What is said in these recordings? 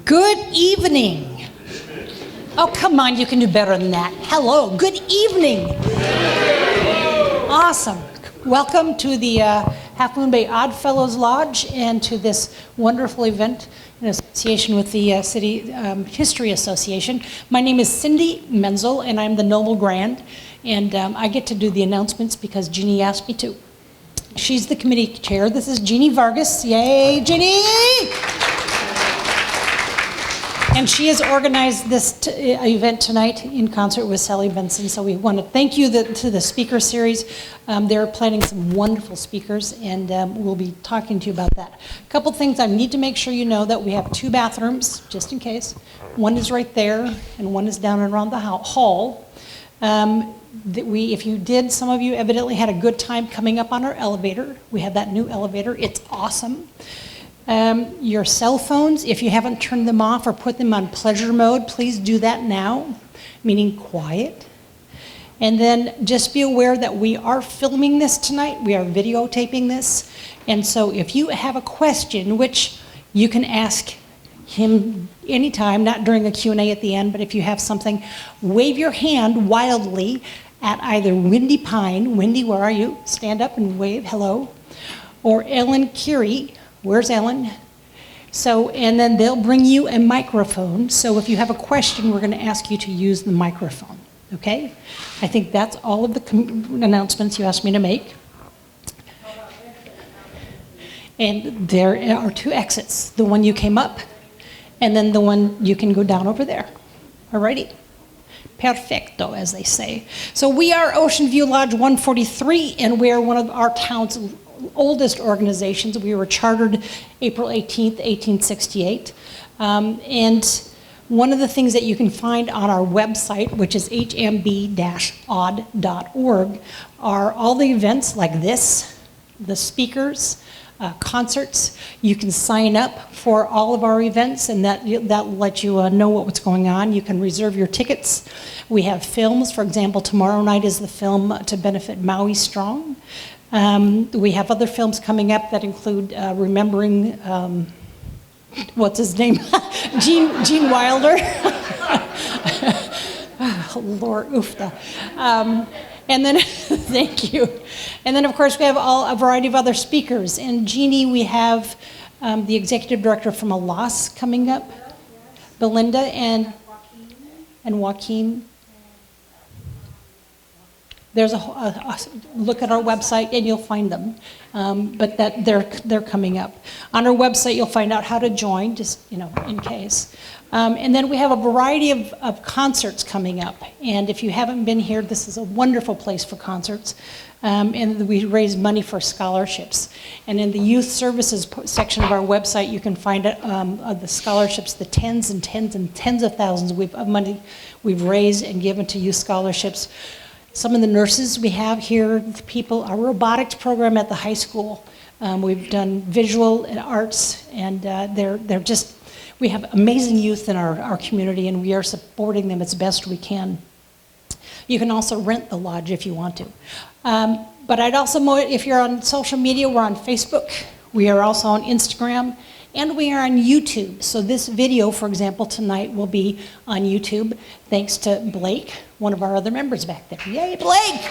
Good evening. Oh, come on, you can do better than that. Hello, good evening. Awesome. Welcome to the Half Moon Bay Odd Fellows Lodge and to this wonderful event in association with the City History Association. My name is Cindy Menzel, and I'm the Noble Grand, and I get to do the announcements because Jeannie asked me to. She's the committee chair. This is Jeannie Vargas. Yay, Jeannie! And she has organized this event tonight in concert with Sally Benson. So we want to thank you to the speaker series. They're planning some wonderful speakers, and we'll be talking to you about that. A couple things I need to make sure you know that we have 2 bathrooms, just in case. One is right there, and one is down around the hall. If you did, some of you evidently had a good time coming up on our elevator. We have that new elevator. It's awesome. Your cell phones, if you haven't turned them off or put them on pleasure mode, please do that now, meaning quiet. And then just be aware that we are filming this tonight. We are videotaping this. And so if you have a question, which you can ask him anytime, not during a Q&A at the end, but if you have something, wave your hand wildly at either Wendy Pine. Wendy, where are you? Stand up and wave, hello. Or Ellen Curie. Where's Ellen? So, and then they'll bring you a microphone. So if you have a question, we're going to ask you to use the microphone, okay? I think that's all of the announcements you asked me to make. And there are 2 exits. The one you came up, and then the one you can go down over there. Alrighty? Perfecto, as they say. So we are Ocean View Lodge 143, and we are one of our town's oldest organizations. We were chartered April 18th, 1868. And one of the things that you can find on our website, which is hmb-odd.org, are all the events like this, the speakers, concerts. You can sign up for all of our events, and that lets you know what's going on. You can reserve your tickets. We have films. For example, tomorrow night is the film to benefit Maui Strong. We have other films coming up that include remembering, what's his name? Gene Wilder. Oh, Lord, oofta. And then, thank you. And then, of course, we have a variety of other speakers. And Jeannie, we have the executive director from ALAS coming up, Belinda and Joaquin. There's a look at our website and you'll find them, but that they're coming up. On our website, you'll find out how to join, just in case. And then we have a variety of concerts coming up. And if you haven't been here, this is a wonderful place for concerts. And we raise money for scholarships. And in the youth services section of our website, you can find the scholarships, the tens and tens and tens of thousands of money we've raised and given to youth scholarships. Some of the nurses we have here, our robotics program at the high school. We've done visual and arts, and they're just, we have amazing youth in our community, and we are supporting them as best we can. You can also rent the lodge if you want to. But I'd also, if you're on social media, we're on Facebook. We are also on Instagram, and we are on YouTube. So this video, for example, tonight will be on YouTube, thanks to Blake, one of our other members back there. Yay, Blake!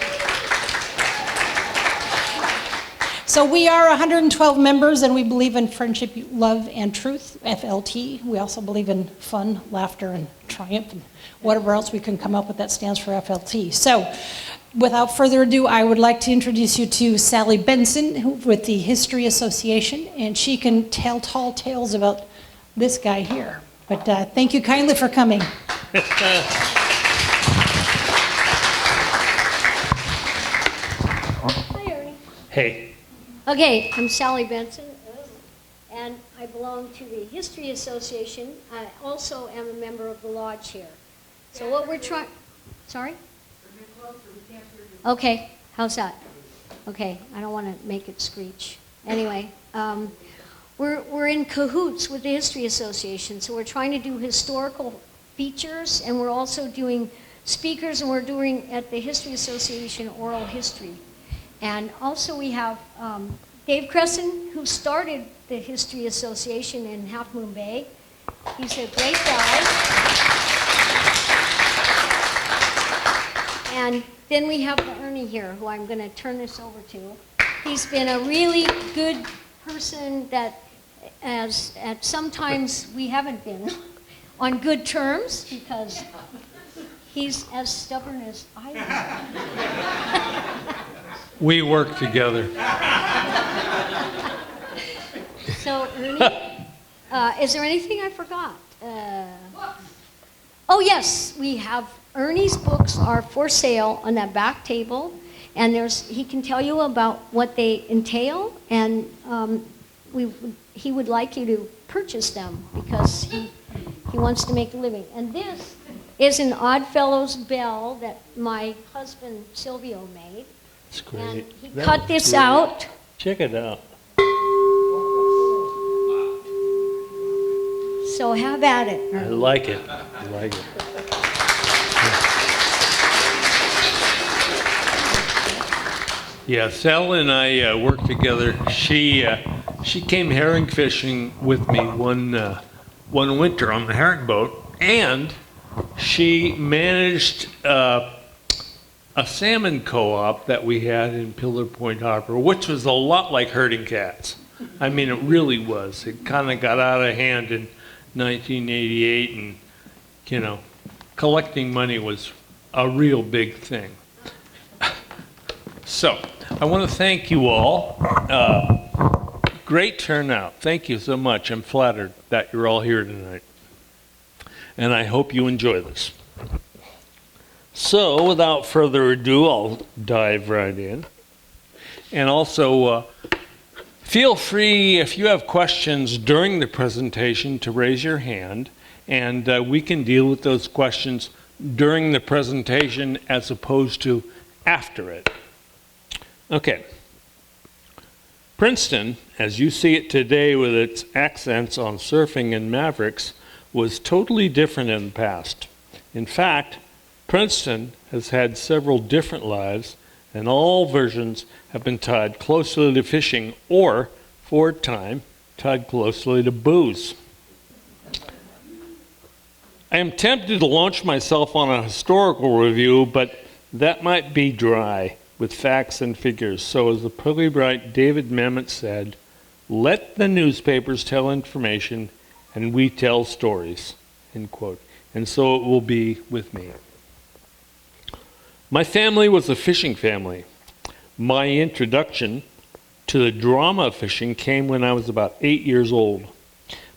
So we are 112 members, and we believe in friendship, love, and truth, FLT. We also believe in fun, laughter, and triumph, and whatever else we can come up with that stands for FLT. So without further ado, I would like to introduce you to Sally Benson with the History Association, and she can tell tall tales about this guy here. But thank you kindly for coming. Hi, Ernie. Hey. Okay, I'm Sally Benson, and I belong to the History Association. I also am a member of the lodge here. So what we're trying... Sorry? Okay, how's that? Okay, I don't want to make it screech. Anyway, we're in cahoots with the History Association, so we're trying to do historical features, and we're also doing speakers, and we're doing, at the History Association, oral history. And also we have Dave Cresson, who started the History Association in Half Moon Bay. He's a great guy. And then we have Ernie here, who I'm going to turn this over to. He's been a really good person that sometimes we haven't been on good terms because he's as stubborn as I am. We work together. So, Ernie, is there anything I forgot? Oh, yes, we have Ernie's books are for sale on that back table, and he can tell you about what they entail, and he would like you to purchase them because he wants to make a living. And this is an Oddfellows bell that my husband Silvio made. It's great. And he cut this out. Check it out. So have at it, I Ernie. like it. I like it. Yeah, Sal and I worked together. She came herring fishing with me one winter on the herring boat, and she managed a salmon co-op that we had in Pillar Point Harbor, which was a lot like herding cats. I mean, it really was. It kind of got out of hand in 1988, and collecting money was a real big thing. So, I want to thank you all. Great turnout. Thank you so much. I'm flattered that you're all here tonight. And I hope you enjoy this. So, without further ado, I'll dive right in. And also, feel free, if you have questions during the presentation, to raise your hand, and we can deal with those questions during the presentation as opposed to after it. Okay. Princeton, as you see it today with its accents on surfing and Mavericks, was totally different in the past. In fact, Princeton has had several different lives, and all versions have been tied closely to fishing or, for a time, tied closely to booze. I am tempted to launch myself on a historical review, but that might be dry with facts and figures. So as the pretty bright David Mamet said, let the newspapers tell information and we tell stories, end quote. And so it will be with me. My family was a fishing family. My introduction to the drama of fishing came when I was about 8 years old.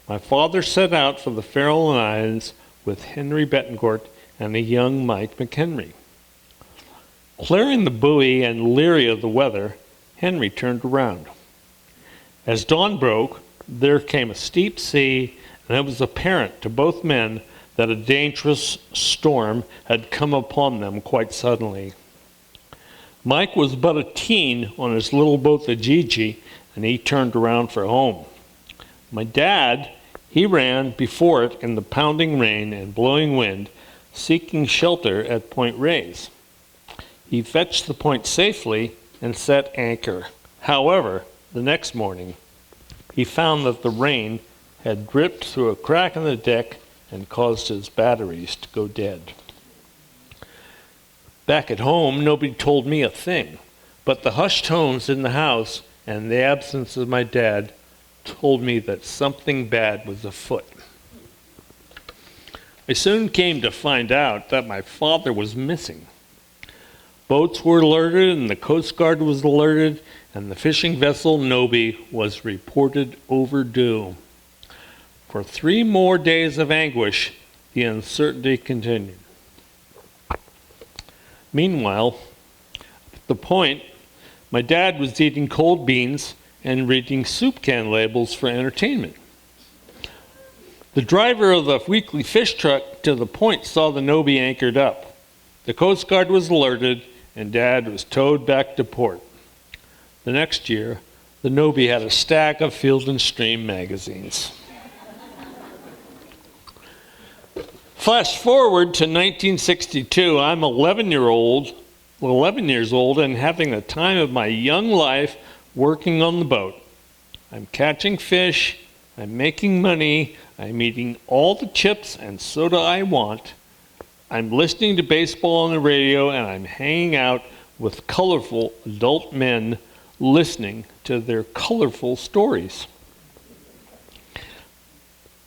My father set out for the Faroe Islands with Henry Betancourt and a young Mike McHenry. Clearing the buoy and leery of the weather, Henry turned around. As dawn broke, there came a steep sea, and it was apparent to both men that a dangerous storm had come upon them quite suddenly. Mike was but a teen on his little boat, the Gigi, and he turned around for home. My dad, he ran before it in the pounding rain and blowing wind, seeking shelter at Point Reyes. He fetched the point safely and set anchor. However, the next morning, he found that the rain had dripped through a crack in the deck and caused his batteries to go dead. Back at home, nobody told me a thing, but the hushed tones in the house and the absence of my dad told me that something bad was afoot. I soon came to find out that my father was missing. Boats were alerted, and the Coast Guard was alerted, and the fishing vessel Nobi was reported overdue. For 3 more days of anguish, the uncertainty continued. Meanwhile, at the point, my dad was eating cold beans and reading soup can labels for entertainment. The driver of the weekly fish truck to the point saw the Nobi anchored up. The Coast Guard was alerted, and Dad was towed back to port. The next year, the Nobi had a stack of Field and Stream magazines. Flash forward to 1962, I'm 11 years old and having the time of my young life working on the boat. I'm catching fish, I'm making money, I'm eating all the chips and soda I want. I'm listening to baseball on the radio, and I'm hanging out with colorful adult men listening to their colorful stories.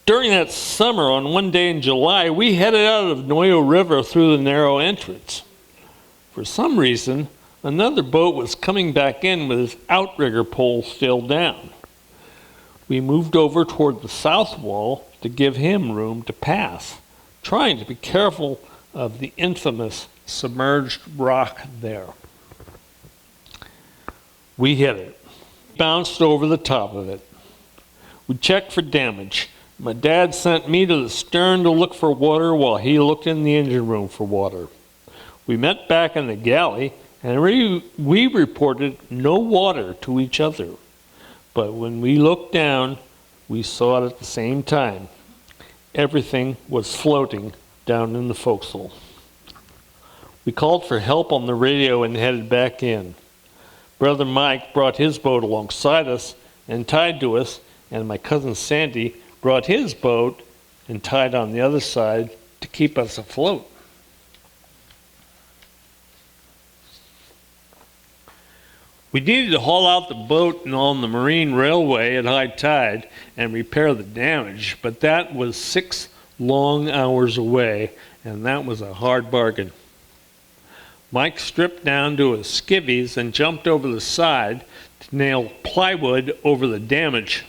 During that summer, on one day in July, we headed out of Noyo River through the narrow entrance. For some reason, another boat was coming back in with its outrigger pole still down. We moved over toward the south wall to give him room to pass, trying to be careful of the infamous submerged rock there. We hit it, bounced over the top of it. We checked for damage. My dad sent me to the stern to look for water while he looked in the engine room for water. We met back in the galley, and we reported no water to each other. But when we looked down, we saw it at the same time. Everything was floating down in the forecastle. We called for help on the radio and headed back in. Brother Mike brought his boat alongside us and tied to us, and my cousin Sandy brought his boat and tied on the other side to keep us afloat. We needed to haul out the boat and on the marine railway at high tide and repair the damage, but that was 6 long hours away, and that was a hard bargain. Mike stripped down to his skivvies and jumped over the side to nail plywood over the damage.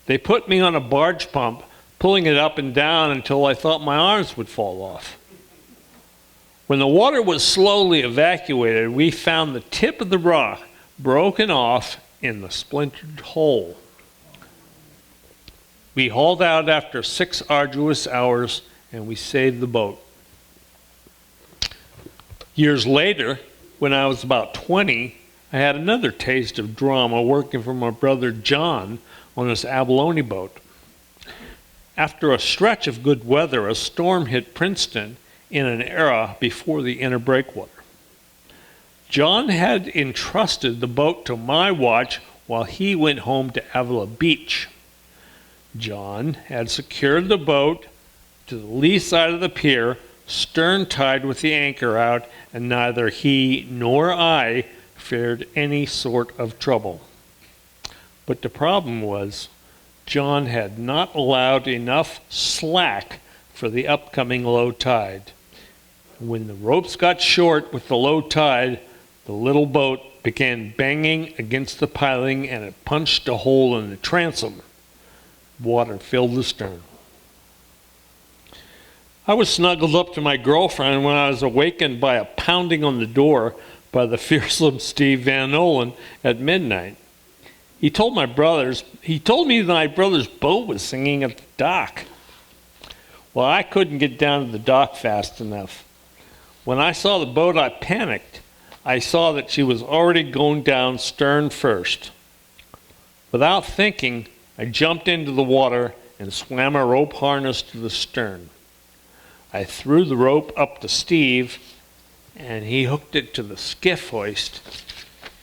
They put me on a barge pump, pulling it up and down until I thought my arms would fall off. When the water was slowly evacuated, we found the tip of the rock broken off in the splintered hole. We hauled out after 6 arduous hours, and we saved the boat. Years later, when I was about 20, I had another taste of drama working for my brother John on his abalone boat. After a stretch of good weather, a storm hit Princeton in an era before the inner breakwater. John had entrusted the boat to my watch while he went home to Avila Beach. John had secured the boat to the lee side of the pier, stern tied with the anchor out, and neither he nor I feared any sort of trouble. But the problem was, John had not allowed enough slack for the upcoming low tide. When the ropes got short with the low tide, the little boat began banging against the piling, and it punched a hole in the transom. Water filled the stern. I was snuggled up to my girlfriend when I was awakened by a pounding on the door by the fearsome Steve Van Nolen at midnight. He told me that my brother's boat was singing at the dock. Well, I couldn't get down to the dock fast enough. When I saw the boat, I panicked. I saw that she was already going down stern first. Without thinking, I jumped into the water and swam a rope harness to the stern. I threw the rope up to Steve, and he hooked it to the skiff hoist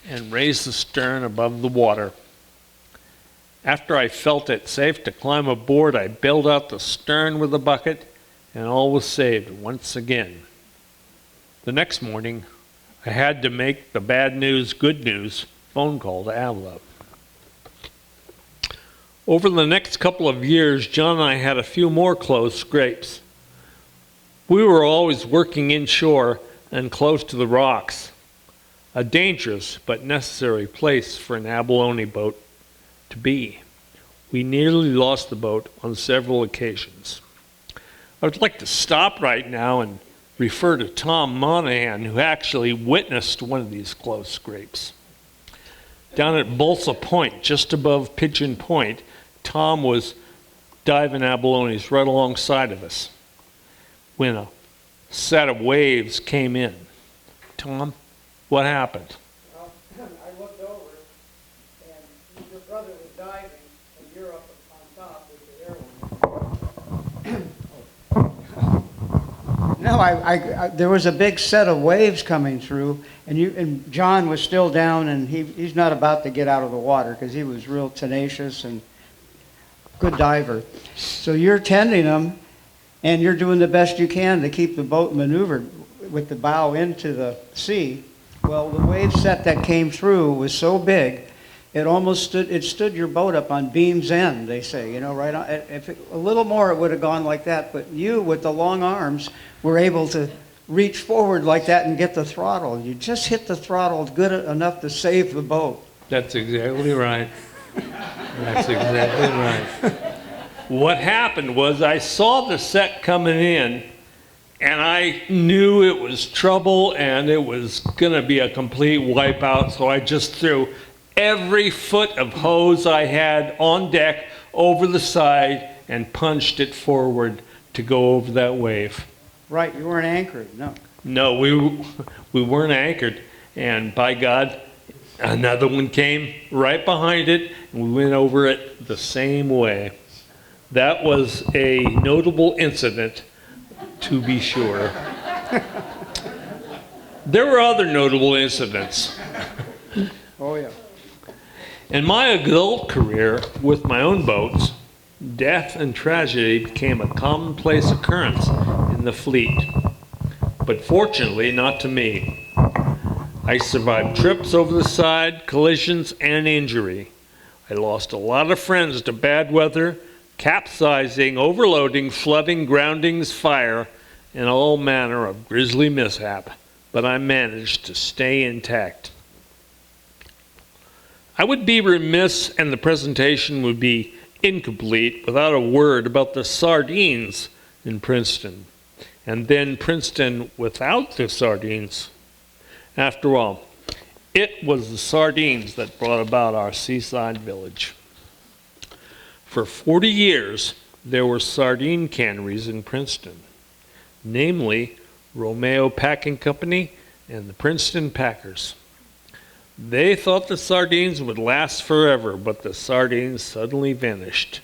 and raised the stern above the water. After I felt it safe to climb aboard, I bailed out the stern with a bucket, and all was saved once again. The next morning, I had to make the bad news good news phone call to Avila. Over the next couple of years, John and I had a few more close scrapes. We were always working inshore and close to the rocks, a dangerous but necessary place for an abalone boat to be. We nearly lost the boat on several occasions. I would like to stop right now and refer to Tom Monahan, who actually witnessed one of these close scrapes. Down at Balsa Point, just above Pigeon Point, Tom was diving abalones right alongside of us when a set of waves came in. Tom, what happened? Well, I looked over, and your brother was diving, and you're up on top with the air one. No, there was a big set of waves coming through, and John was still down, and he's not about to get out of the water because he was real tenacious and good diver. So you're tending him, and you're doing the best you can to keep the boat maneuvered with the bow into the sea. Well, the wave set that came through was so big, it stood your boat up on beam's end, they say, right on. A little more, it would have gone like that, but you, with the long arms, were able to reach forward like that and get the throttle. You just hit the throttle good enough to save the boat. That's exactly right. That's exactly right. What happened was I saw the set coming in, and I knew it was trouble and it was going to be a complete wipeout, so I just threw every foot of hose I had on deck over the side and punched it forward to go over that wave. Right, you weren't anchored, no. No, we weren't anchored, and by God, another one came right behind it, and we went over it the same way. That was a notable incident, to be sure. There were other notable incidents. Oh, yeah. In my adult career with my own boats, death and tragedy became a commonplace occurrence in the fleet. But fortunately, not to me. I survived trips over the side, collisions, and injury. I lost a lot of friends to bad weather, capsizing, overloading, flooding, groundings, fire, and all manner of grisly mishap. But I managed to stay intact. I would be remiss and the presentation would be incomplete without a word about the sardines in Princeton, and then Princeton without the sardines. After all, it was the sardines that brought about our seaside village. For 40 years, there were sardine canneries in Princeton, namely Romeo Packing Company and the Princeton Packers. They thought the sardines would last forever, but the sardines suddenly vanished.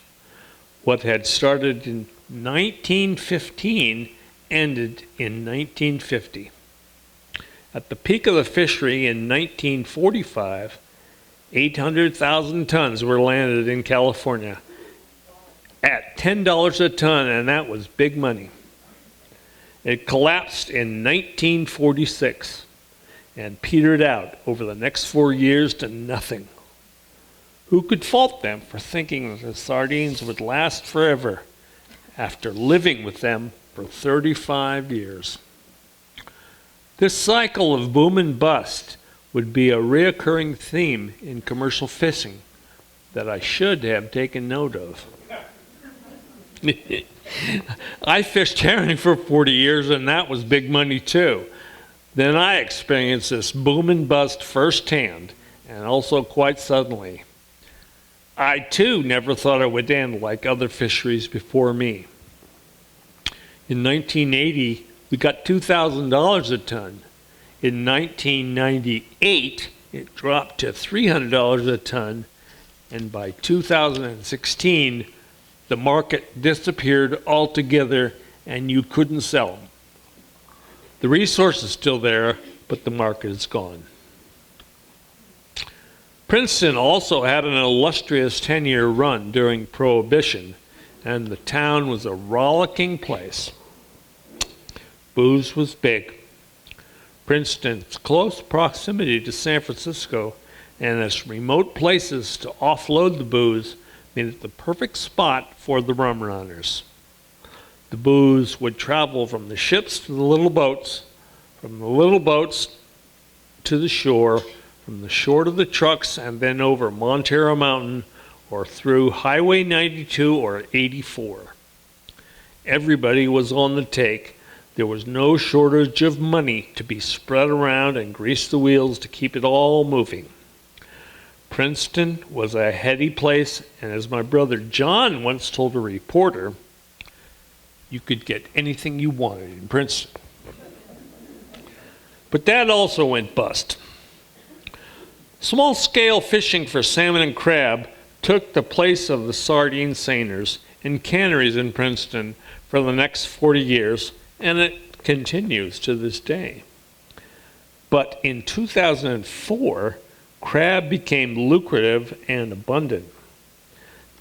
What had started in 1915 ended in 1950. At the peak of the fishery in 1945, 800,000 tons were landed in California at $10 a ton, and that was big money. It collapsed in 1946. And petered out over the next 4 years to nothing. Who could fault them for thinking that the sardines would last forever after living with them for 35 years? This cycle of boom and bust would be a reoccurring theme in commercial fishing that I should have taken note of. I fished herring for 40 years, and that was big money too. Then I experienced this boom and bust firsthand, and also quite suddenly. I too never thought it would end like other fisheries before me. In 1980, we got $2,000 a ton. In 1998, it dropped to $300 a ton, and by 2016, the market disappeared altogether, and you couldn't sell them. The resource is still there, but the market is gone. Princeton also had an illustrious 10-year run during Prohibition, and the town was a rollicking place. Booze was big. Princeton's close proximity to San Francisco and its remote places to offload the booze made it the perfect spot for the rum runners. The booze would travel from the ships to the little boats, from the little boats to the shore, from the shore to the trucks, and then over Montero Mountain or through Highway 92 or 84. Everybody was on the take. There was no shortage of money to be spread around and grease the wheels to keep it all moving. Princeton was a heady place, and as my brother John once told a reporter, you could get anything you wanted in Princeton. But that also went bust. Small-scale fishing for salmon and crab took the place of the sardine seiners and canneries in Princeton for the next 40 years, and it continues to this day. But in 2004, crab became lucrative and abundant.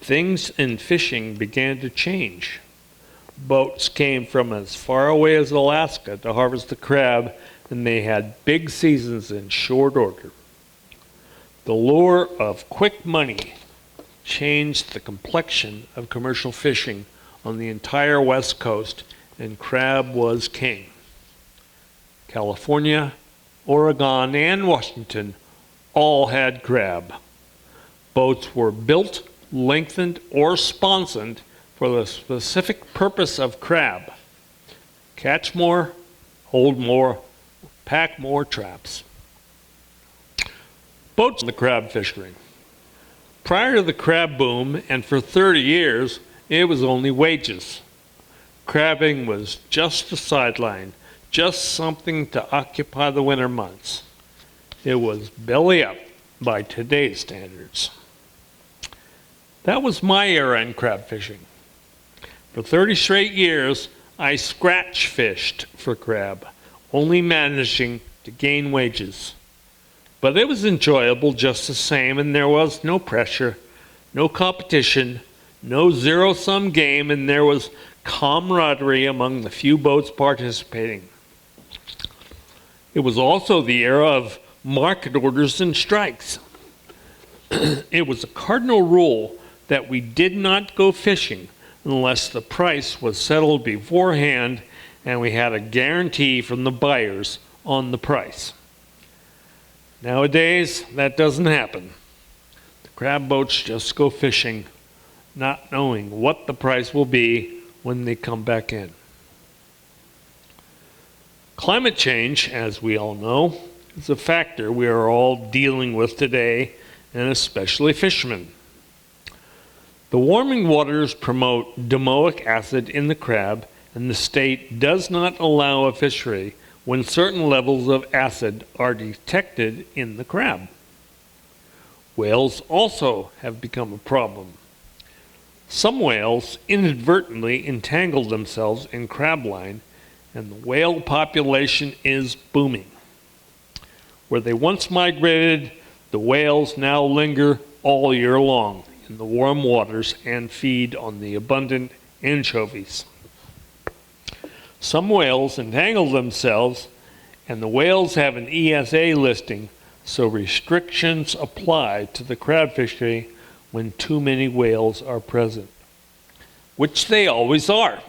Things in fishing began to change. Boats came from as far away as Alaska to harvest the crab, and they had big seasons in short order. The lure of quick money changed the complexion of commercial fishing on the entire West Coast, and crab was king. California, Oregon, and Washington all had crab. Boats were built, lengthened, or sponsored for the specific purpose of crab. Catch more, hold more, pack more traps. Boats in the crab fishery. Prior to the crab boom, and for 30 years, it was only wages. Crabbing was just a sideline, just something to occupy the winter months. It was belly up by today's standards. That was my era in crab fishing. For 30 straight years, I scratch fished for crab, only managing to gain wages. But it was enjoyable just the same, and there was no pressure, no competition, no zero-sum game, and there was camaraderie among the few boats participating. It was also the era of market orders and strikes. It was a cardinal rule that we did not go fishing unless the price was settled beforehand and we had a guarantee from the buyers on the price. Nowadays, that doesn't happen. The crab boats just go fishing, not knowing what the price will be when they come back in. Climate change, as we all know, is a factor we are all dealing with today, and especially fishermen. The warming waters promote domoic acid in the crab, and the state does not allow a fishery when certain levels of acid are detected in the crab. Whales also have become a problem. Some whales inadvertently entangle themselves in crabline, and the whale population is booming. Where they once migrated, the whales now linger all year long in the warm waters and feed on the abundant anchovies. Some whales entangle themselves, and the whales have an ESA listing, so restrictions apply to the crab fishery when too many whales are present, which they always are.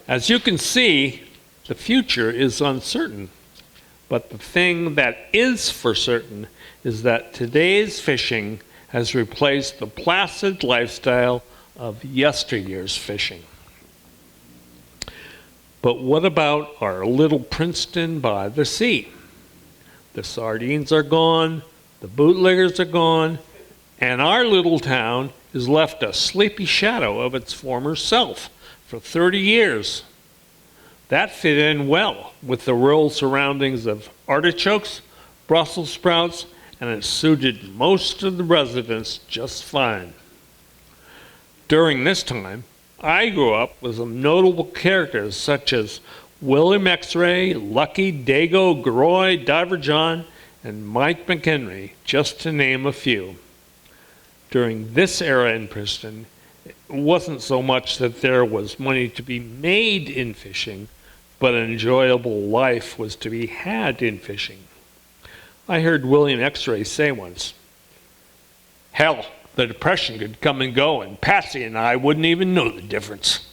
As you can see, the future is uncertain, but the thing that is for certain is that today's fishing has replaced the placid lifestyle of yesteryear's fishing. But what about our little Princeton by the sea? The sardines are gone, the bootleggers are gone, and our little town is left a sleepy shadow of its former self for 30 years. That fit in well with the rural surroundings of artichokes, Brussels sprouts, and it suited most of the residents just fine. During this time, I grew up with some notable characters such as William X-Ray, Lucky, Dago, Groy, Diver John, and Mike McHenry, just to name a few. During this era in Princeton, it wasn't so much that there was money to be made in fishing, but an enjoyable life was to be had in fishing. I heard William X-Ray say once, "Hell, the Depression could come and go, and Patsy and I wouldn't even know the difference."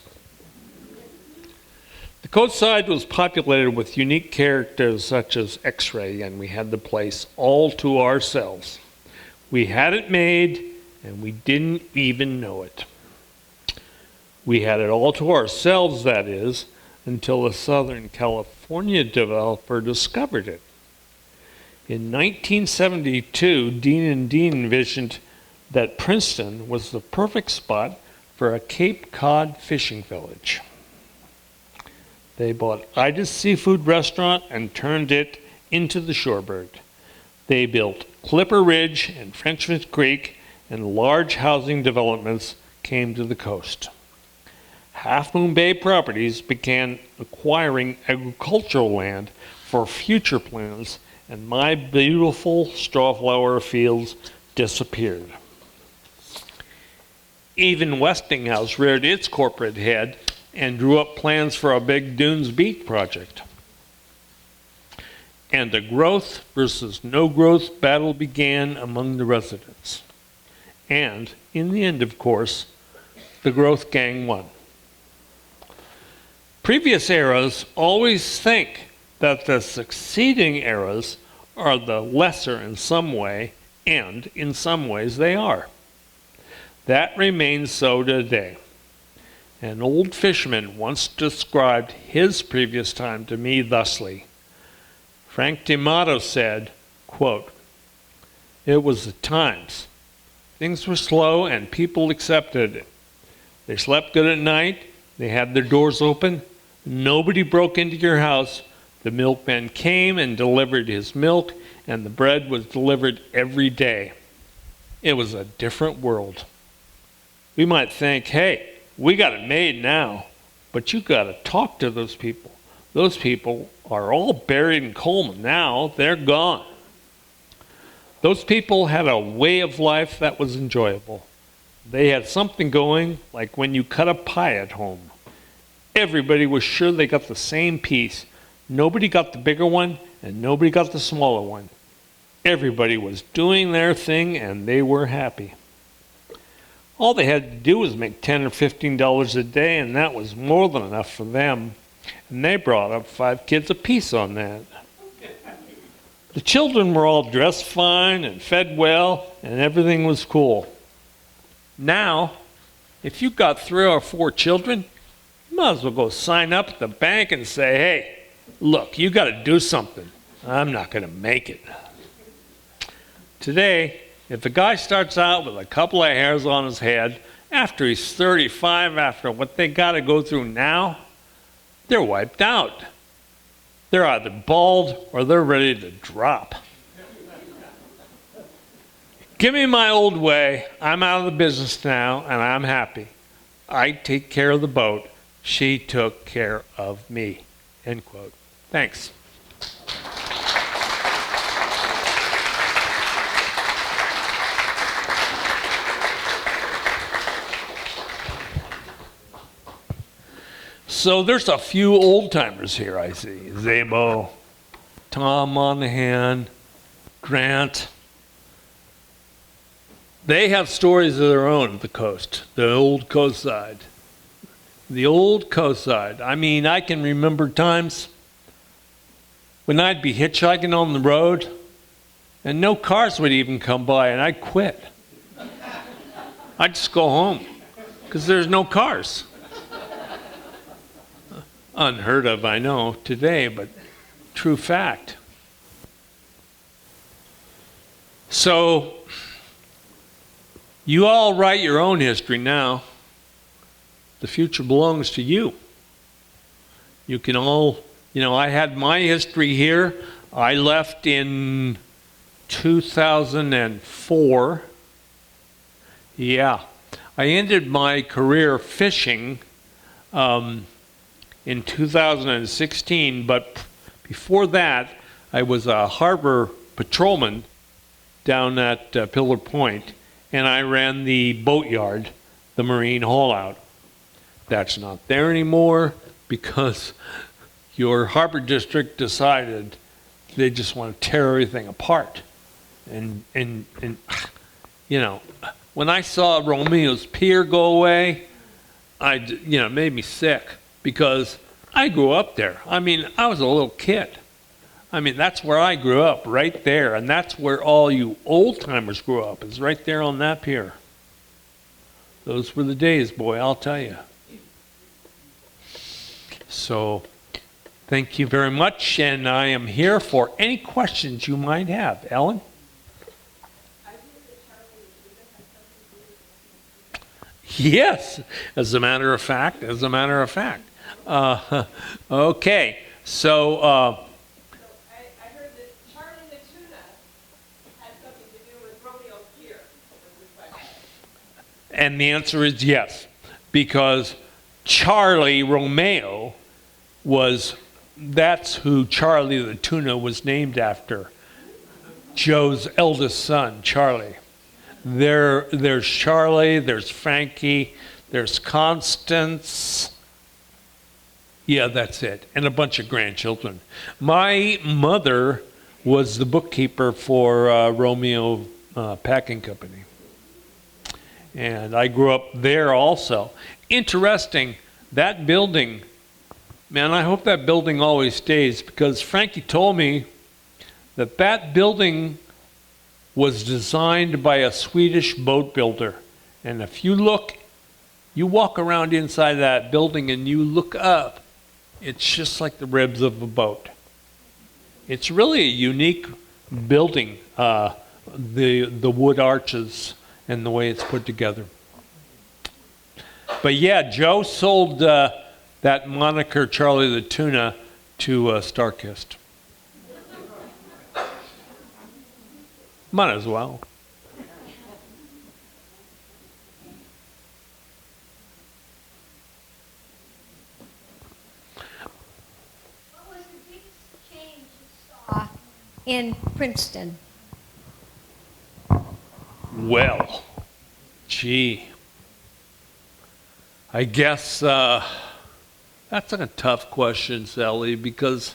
The Coastside was populated with unique characters such as X-Ray, and we had the place all to ourselves. We had it made, and we didn't even know it. We had it all to ourselves, that is, until a Southern California developer discovered it. In 1972, Dean and Dean envisioned that Princeton was the perfect spot for a Cape Cod fishing village. They bought Ida's Seafood Restaurant and turned it into the Shorebird. They built Clipper Ridge and Frenchman's Creek, and large housing developments came to the coast. Half Moon Bay Properties began acquiring agricultural land for future plans, and my beautiful strawflower fields disappeared. Even Westinghouse reared its corporate head and drew up plans for a big Dunes Beach project. And a growth versus no growth battle began among the residents. And in the end, of course, the growth gang won. Previous eras always think that the succeeding eras are the lesser in some way, and in some ways they are. That remains so today. An old fisherman once described his previous time to me thusly. Frank D'Amato said, quote, "It was the times. Things were slow and people accepted it. They slept good at night, they had their doors open, nobody broke into your house, the milkman came and delivered his milk, and the bread was delivered every day. It was a different world." We might think, hey, we got it made now, but you got to talk to those people. Those people are all buried in Coleman now. They're gone. Those people had a way of life that was enjoyable. They had something going, like when you cut a pie at home. Everybody was sure they got the same piece. Nobody got the bigger one, and nobody got the smaller one. Everybody was doing their thing, and they were happy. All they had to do was make $10 or $15 a day, and that was more than enough for them. And they brought up 5 kids apiece on that. The children were all dressed fine and fed well, and everything was cool. Now, if you've got 3 or 4 children, you might as well go sign up at the bank and say, hey, look, you got to do something. I'm not going to make it. Today, if a guy starts out with a couple of hairs on his head, after he's 35, after what they got to go through now, they're wiped out. They're either bald or they're ready to drop. Give me my old way. I'm out of the business now, and I'm happy. I take care of the boat. She took care of me. End quote. Thanks. So there's a few old-timers here, I see. Zabo, Tom Monahan, Grant. They have stories of their own at the coast, the old Coastside. The old Coastside. I mean, I can remember times when I'd be hitchhiking on the road and no cars would even come by, and I'd quit. I'd just go home because there's no cars. Unheard of, I know, today, but true fact. So, you all write your own history now. The future belongs to you. You can all, I had my history here. I left in 2004. Yeah. I ended my career fishing in 2016, but before that, I was a harbor patrolman down at Pillar Point, and I ran the boatyard, the marine haul-out. That's not there anymore because your harbor district decided they just want to tear everything apart. And when I saw Romeo's Pier go away, it made me sick. Because I grew up there. I mean, I was a little kid. I mean, that's where I grew up, right there. And that's where all you old-timers grew up, is right there on that pier. Those were the days, boy, I'll tell you. So, thank you very much. And I am here for any questions you might have. Ellen? Yes, as a matter of fact. Okay, so I heard that Charlie the Tuna had something to do with Romeo Pier. and the answer is yes, because Charlie Romeo that's who Charlie the tuna was named after. Joe's eldest son, Charlie. There's Charlie, there's Frankie, there's Constance. Yeah, that's it. And a bunch of grandchildren. My mother was the bookkeeper for Romeo Packing Company. And I grew up there also. Interesting, that building, man, I hope that building always stays, because Frankie told me that building was designed by a Swedish boat builder. And if you walk around inside that building and you look up, it's just like the ribs of a boat. It's really a unique building, the wood arches and the way it's put together. But yeah, Joe sold that moniker Charlie the Tuna to Starkist. Might as well. What was the biggest change you saw in Princeton? Well, gee, I guess that's a tough question, Sally, because,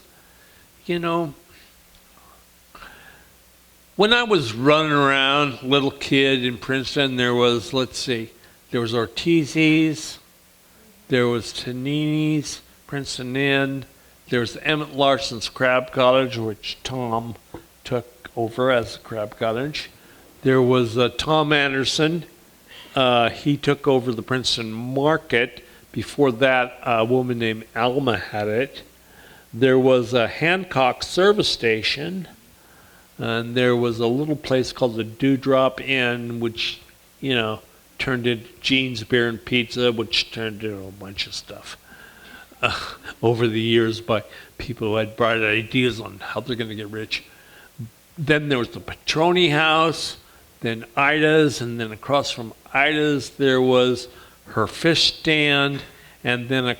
when I was running around, little kid in Princeton, there was, there was Ortiz's, there was Tanini's, Princeton Inn, there was Emmett Larson's Crab Cottage, which Tom took over as a Crab Cottage. There was Tom Anderson. He took over the Princeton Market. Before that, a woman named Alma had it. There was a Hancock service station. And there was a little place called the Dewdrop Inn, which, turned into Gene's Beer and Pizza, which turned into a bunch of stuff over the years by people who had bright ideas on how they're going to get rich. Then there was the Petroni House, then Ida's, and then across from Ida's there was her fish stand, and then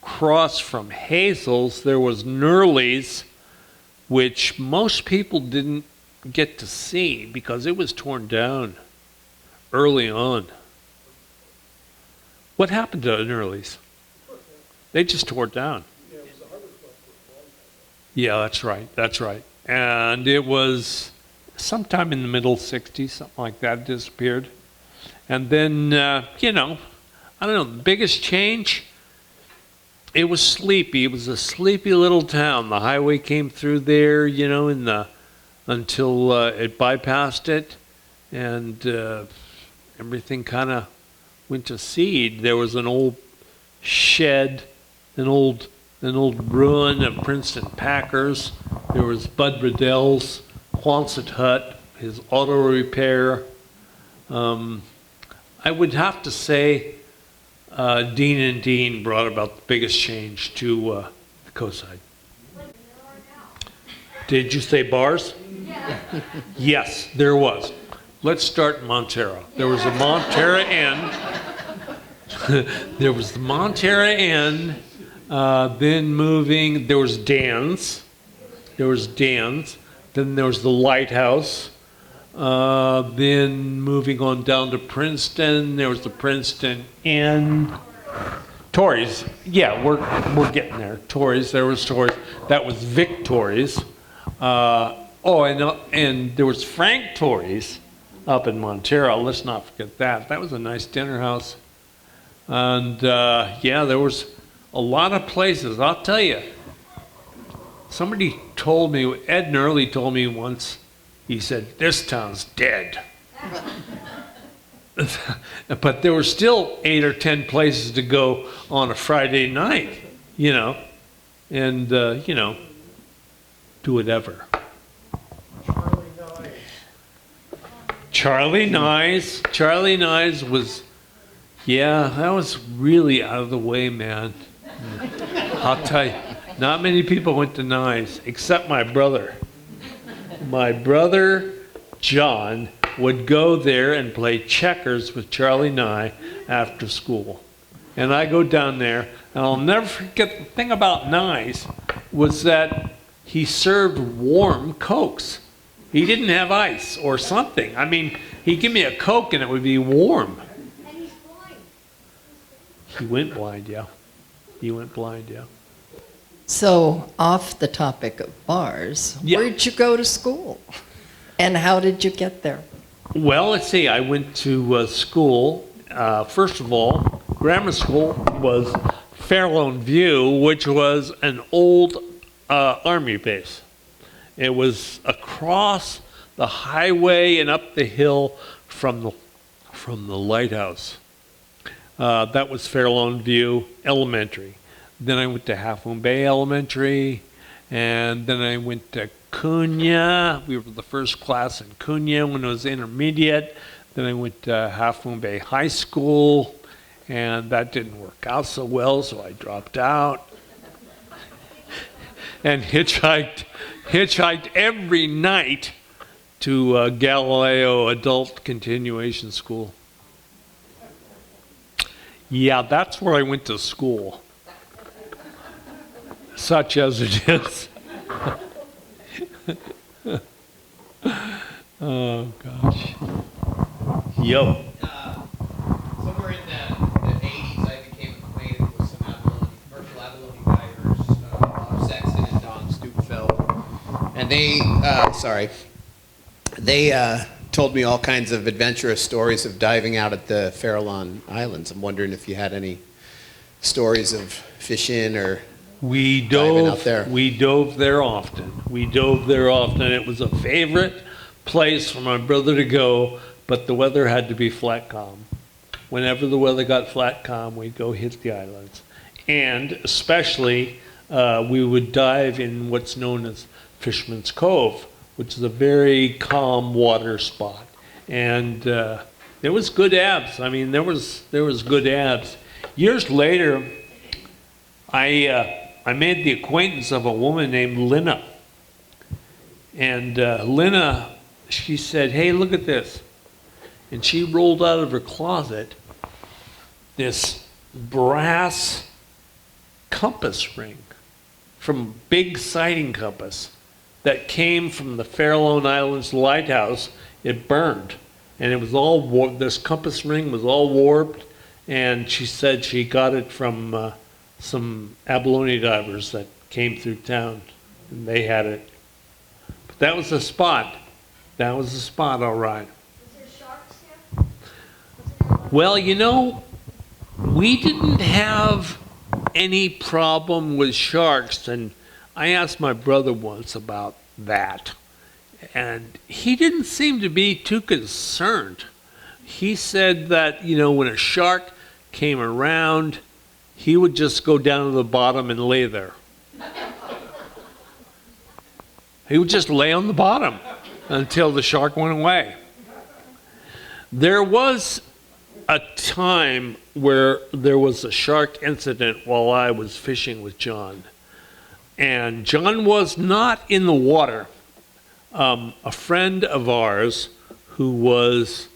across from Hazel's there was Nurley's, which most people didn't get to see because it was torn down early on. What happened to Nurley's? They just tore it down. Yeah, that's right. And it was sometime in the middle 60s, something like that, disappeared. And then, I don't know, the biggest change, it was sleepy. It was a sleepy little town. The highway came through there, until it bypassed it, and everything kind of went to seed. There was an old shed, an old ruin of Princeton Packers. There was Bud Riddell's Quonset hut, his auto repair. I would have to say Dean and Dean brought about the biggest change to the Coastside. Did you say bars? Yeah. Yes, there was. Let's start in Montero. There was a Montero Inn. There was the Montero Inn. Then moving, there was Dan's. Then there was the Lighthouse. Then moving on down to Princeton, there was the Princeton Inn. Torrey's, yeah, we're getting there. Torrey's, there was Torrey's. That was Vic Torrey's. And there was Frank Torrey's up in Montero. Let's not forget that. That was a nice dinner house. And there was a lot of places. I'll tell you, somebody told me, Ed Nurley told me once, he said, "This town's dead." But there were still 8 or 10 places to go on a Friday night, and, do whatever. Charlie Nye's was, that was really out of the way, man. I'll tell you, not many people went to Nye's, except my brother. My brother, John, would go there and play checkers with Charlie Nye after school. And I go down there, and I'll never forget the thing about Nyes was that he served warm Cokes. He didn't have ice or something. I mean, he'd give me a Coke and it would be warm. And he's blind. He went blind, yeah. He went blind, yeah. So, off the topic of bars, Yeah. where'd you go to school? And how did you get there? Well, let's see. I went to school. First of all, grammar school was Fairlawn View, which was an old army base. It was across the highway and up the hill from the lighthouse. That was Fairlawn View Elementary. Then I went to Half Moon Bay Elementary, and then I went to Cunha. We were the first class in Cunha when it was intermediate. Then I went to Half Moon Bay High School, and that didn't work out so well, so I dropped out. And hitchhiked every night to Galileo Adult Continuation School. Yeah, that's where I went to school. Such as it is. Oh, gosh. Yo. Somewhere in the 80s, I became acquainted with some commercial abalone divers, Sexton and Don Stupefeld. And they told me all kinds of adventurous stories of diving out at the Farallon Islands. I'm wondering if you had any stories of fishing or diving out there. We dove there often. It was a favorite place for my brother to go, but the weather had to be flat calm. Whenever the weather got flat calm, we'd go hit the islands. And especially, we would dive in what's known as Fisherman's Cove, which is a very calm water spot. And there was good abs. I mean, there was good abs. Years later, I made the acquaintance of a woman named Lynna. And Lynna, she said, "Hey, look at this." And she rolled out of her closet this brass compass ring from Big Sighting Compass that came from the Farallon Islands lighthouse. It burned. And it was all warped. This compass ring was all warped. And she said she got it from some abalone divers that came through town. And they had it. But that was the spot. That was the spot, all right. Is there sharks here? Well, you know, we didn't have any problem with sharks, and I asked my brother once about that, and he didn't seem to be too concerned. He said that, you know, when a shark came around, he would just go down to the bottom and lay there. He would just lay on the bottom until the shark went away. There was a time where there was a shark incident while I was fishing with John. And John was not in the water. A friend of ours who was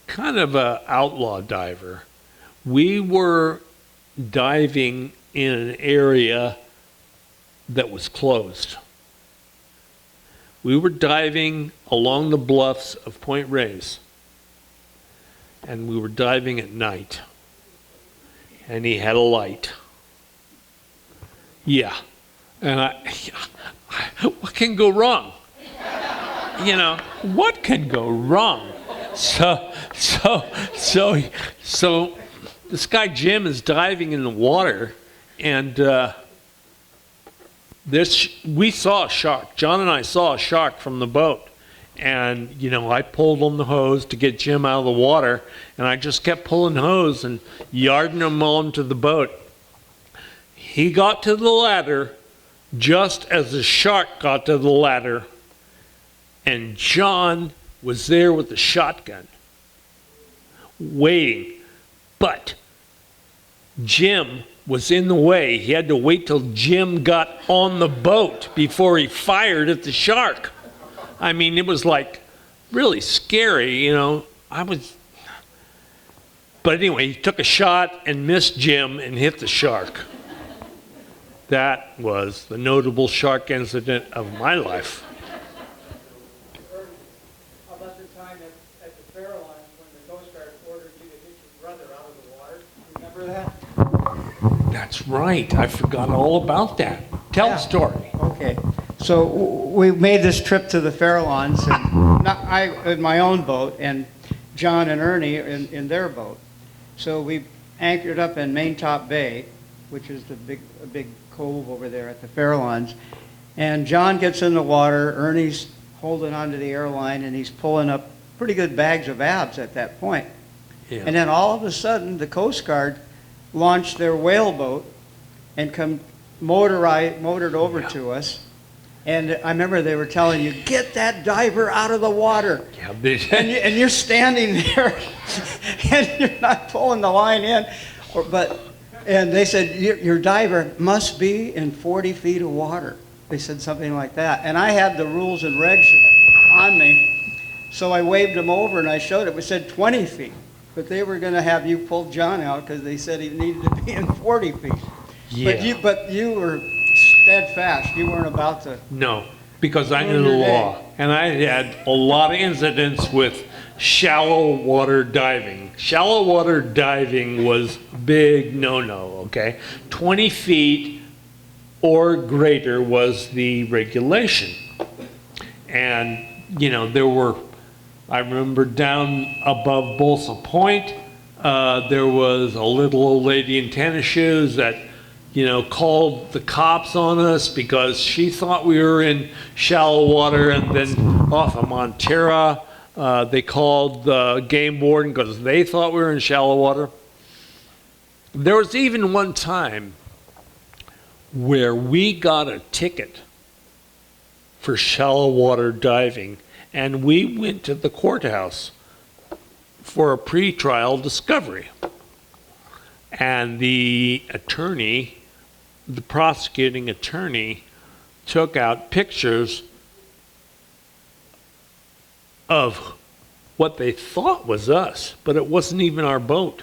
kind of an outlaw diver, we were diving in an area that was closed. We were diving along the bluffs of Point Reyes, and we were diving at night, and he had a light. Yeah, and what can go wrong? You know, what can go wrong? So this guy Jim is diving in the water, and we saw a shark. John and I saw a shark from the boat. And, you know, I pulled on the hose to get Jim out of the water, and I just kept pulling hose and yarding him onto the boat. He got to the ladder just as the shark got to the ladder, and John was there with the shotgun, waiting. But Jim was in the way. He had to wait till Jim got on the boat before he fired at the shark. I mean, it was like really scary, you know. But anyway, he took a shot and missed Jim and hit the shark. That was the notable shark incident of my life. How about the time at the Farallones when the Coast Guard ordered you to hit your brother out of the water? Remember that? That's right. I forgot all about that. Tell the story. Okay. So we made this trip to the Farallones, and I in my own boat, and John and Ernie in their boat. So we anchored up in Maintop Bay, which is a big cove over there at the Farallones. And John gets in the water, Ernie's holding onto the airline, and he's pulling up pretty good bags of abs at that point. Yeah. And then all of a sudden, the Coast Guard launched their whaleboat and motored over to us. And I remember they were telling you, get that diver out of the water. Yeah, And you're standing there, and you're not pulling the line in. And they said, your diver must be in 40 feet of water. They said something like that. And I had the rules and regs on me, so I waved them over and I showed it. It said 20 feet. But they were going to have you pull John out because they said he needed to be in 40 feet. Yeah. But you were steadfast. You weren't about to. No, because I knew the law. And I had a lot of incidents with shallow water diving. Shallow water diving was big no-no, okay? 20 feet or greater was the regulation. And, I remember down above Bolsa Point, there was a little old lady in tennis shoes that called the cops on us because she thought we were in shallow water. And then off of Montera, they called the game warden because they thought we were in shallow water. There was even one time where we got a ticket for shallow water diving, and we went to the courthouse for a pretrial discovery. And the prosecuting attorney, took out pictures of what they thought was us, but it wasn't even our boat.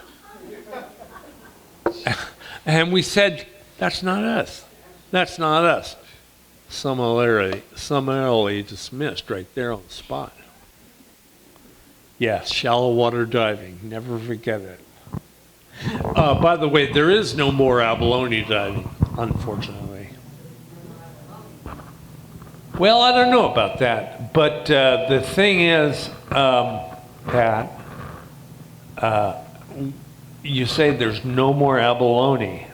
And we said, that's not us. That's not us. Summarily dismissed right there on the spot. Yes, shallow water diving. Never forget it. By the way, there is no more abalone diving, unfortunately. Well, I don't know about that, but the thing is, Pat, you say there's no more abalone.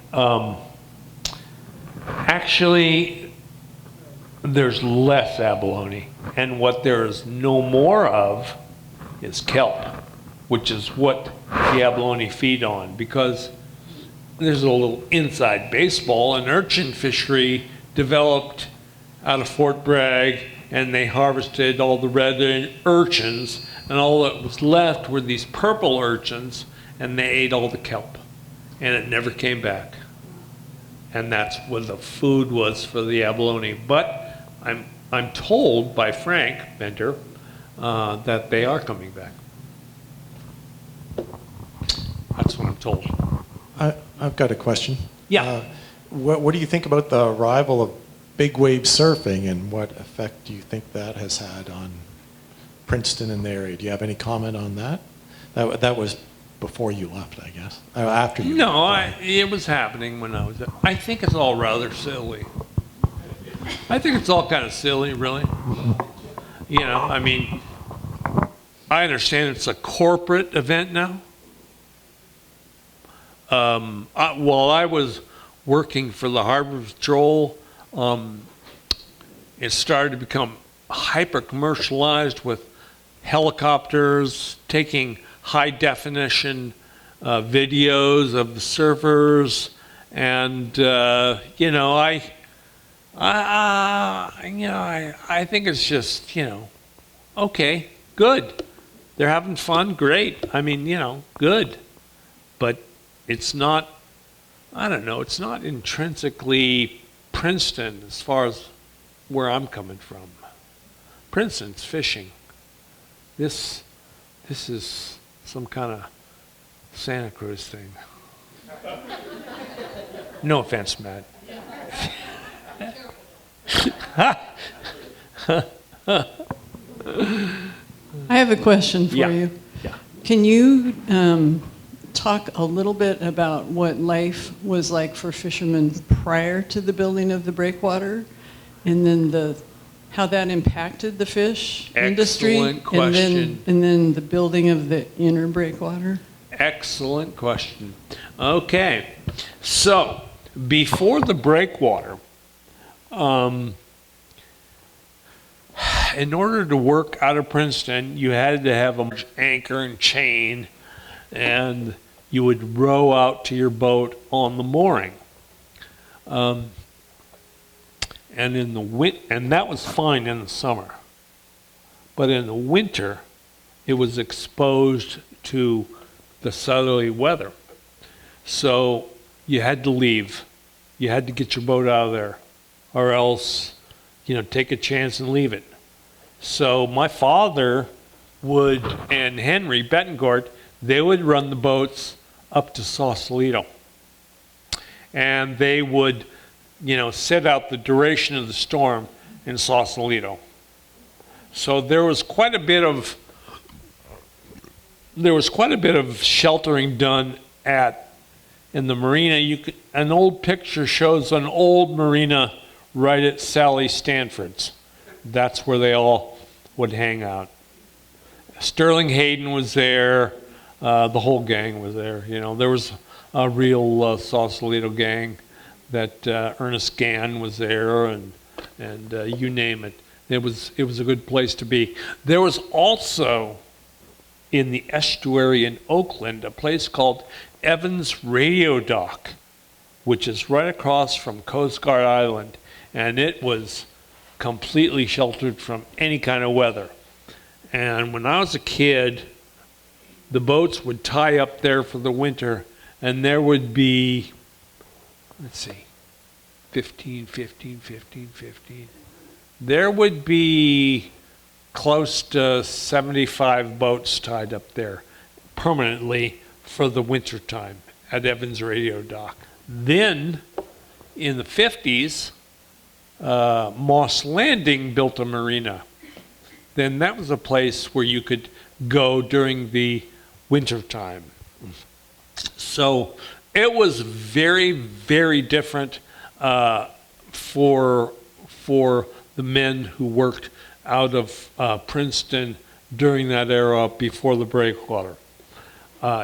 Actually, there's less abalone, and what there is no more of is kelp, which is what the abalone feed on, because there's a little inside baseball. An urchin fishery developed out of Fort Bragg, and they harvested all the red urchins, and all that was left were these purple urchins, and they ate all the kelp, and it never came back. And that's what the food was for the abalone. But I'm told by Frank Benter that they are coming back. That's what I'm told. I've got a question. Yeah. What do you think about the arrival of big wave surfing, and what effect do you think that has had on Princeton and the area? Do you have any comment on that? That was before you left, I guess. After you left. It was happening when I was there. I think it's all rather silly. I think it's all kind of silly, really. I understand it's a corporate event now. While I was working for the Harbor Patrol, it started to become hyper commercialized with helicopters taking high definition videos of the surfers, and I think it's just okay, good. They're having fun, great. Good, but it's not. I don't know. It's not intrinsically Princeton as far as where I'm coming from. Princeton's fishing. This is some kind of Santa Cruz thing. No offense, Matt. I have a question for Yeah. you. Yeah. Can you talk a little bit about what life was like for fishermen prior to the building of the breakwater, and then how that impacted the fish industry? Excellent question. And then the building of the inner breakwater? Excellent question. Okay, so before the breakwater, in order to work out of Princeton, you had to have a anchor and chain, and you would row out to your boat on the mooring. And and that was fine in the summer, but in the winter, it was exposed to the southerly weather. So you had to leave. You had to get your boat out of there, or else, take a chance and leave it. So my father and Henry Betancourt, they would run the boats up to Sausalito. And they would, sit out the duration of the storm in Sausalito. So there was quite a bit of sheltering done in the marina. An old picture shows an old marina right at Sally Stanford's. That's where they all would hang out. Sterling Hayden was there. The whole gang was there. There was a real Sausalito gang. That Ernest Gann was there, and you name it. It was a good place to be. There was also in the estuary in Oakland a place called Evans Radio Dock, which is right across from Coast Guard Island, and it was completely sheltered from any kind of weather. And when I was a kid, the boats would tie up there for the winter, and there would be, 15. There would be close to 75 boats tied up there permanently for the winter time at Evans Radio Dock. Then, in the 50s, Moss Landing built a marina. Then that was a place where you could go during the winter time. So it was very, very different for the men who worked out of Princeton during that era before the breakwater.